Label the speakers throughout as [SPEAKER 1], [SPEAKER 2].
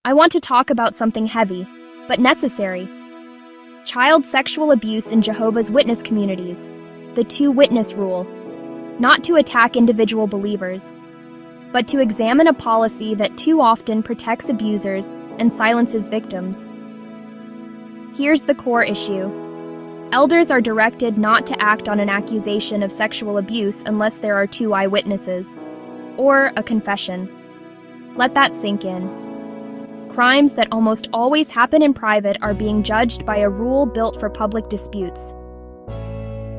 [SPEAKER 1] I want to talk about something heavy, but necessary. Child sexual abuse in Jehovah's Witness communities. The two-witness rule. Not to attack individual believers, but to examine a policy that too often protects abusers and silences victims. Here's the core issue. Elders are directed not to act on an accusation of sexual abuse unless there are two eyewitnesses, or a confession. Let that sink in. Crimes that almost always happen in private are being judged by a rule built for public disputes.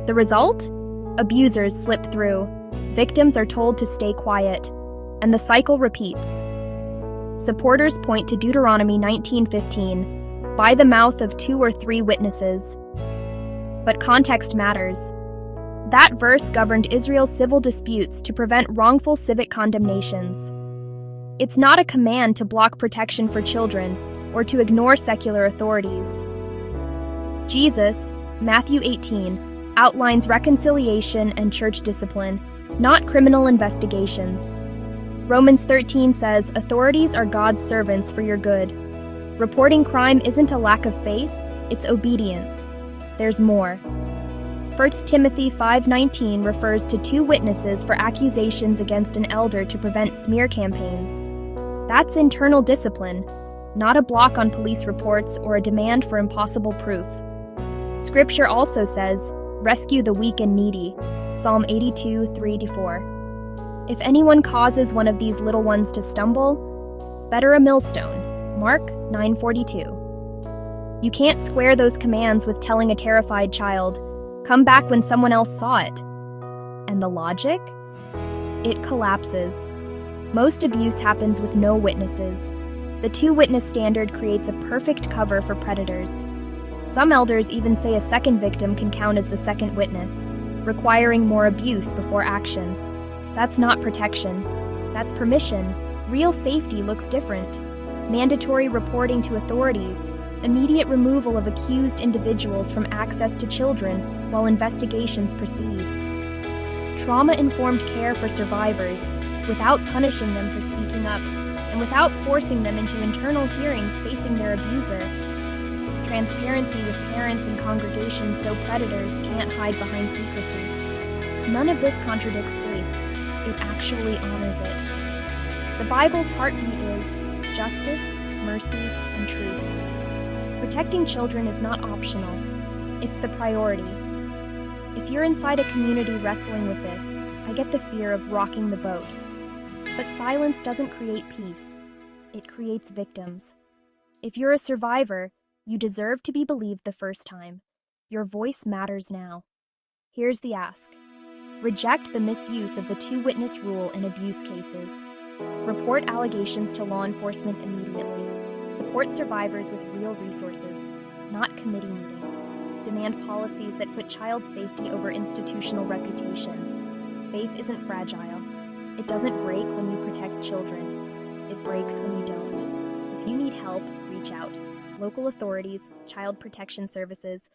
[SPEAKER 1] The result? Abusers slip through, victims are told to stay quiet, and the cycle repeats. Supporters point to Deuteronomy 19:15, by the mouth of 2 or 3 witnesses. But context matters. That verse governed Israel's civil disputes to prevent wrongful civic condemnations. It's not a command to block protection for children or to ignore secular authorities. Jesus, Matthew 18, outlines reconciliation and church discipline, not criminal investigations. Romans 13 says authorities are God's servants for your good. Reporting crime isn't a lack of faith, it's obedience. There's more. 1 Timothy 5:19 refers to 2 witnesses for accusations against an elder to prevent smear campaigns. That's internal discipline, not a block on police reports or a demand for impossible proof. Scripture also says, rescue the weak and needy, Psalm 82:3-4. If anyone causes one of these little ones to stumble, better a millstone, Mark 9:42. You can't square those commands with telling a terrified child, come back when someone else saw it. And the logic? It collapses. Most abuse happens with no witnesses. The two-witness standard creates a perfect cover for predators. Some elders even say a second victim can count as the second witness, requiring more abuse before action. That's not protection. That's permission. Real safety looks different. Mandatory reporting to authorities, immediate removal of accused individuals from access to children while investigations proceed. Trauma-informed care for survivors, without punishing them for speaking up, and without forcing them into internal hearings facing their abuser. Transparency with parents and congregations so predators can't hide behind secrecy. None of this contradicts faith. It actually honors it. The Bible's heartbeat is justice, mercy, and truth. Protecting children is not optional. It's the priority. If you're inside a community wrestling with this, I get the fear of rocking the boat. But silence doesn't create peace. It creates victims. If you're a survivor, you deserve to be believed the first time. Your voice matters now. Here's the ask. Reject the misuse of the two-witness rule in abuse cases. Report allegations to law enforcement immediately. Support survivors with real resources, not committee meetings. Demand policies that put child safety over institutional reputation. Faith isn't fragile. It doesn't break when you protect children. It breaks when you don't. If you need help, reach out. Local authorities, child protection services,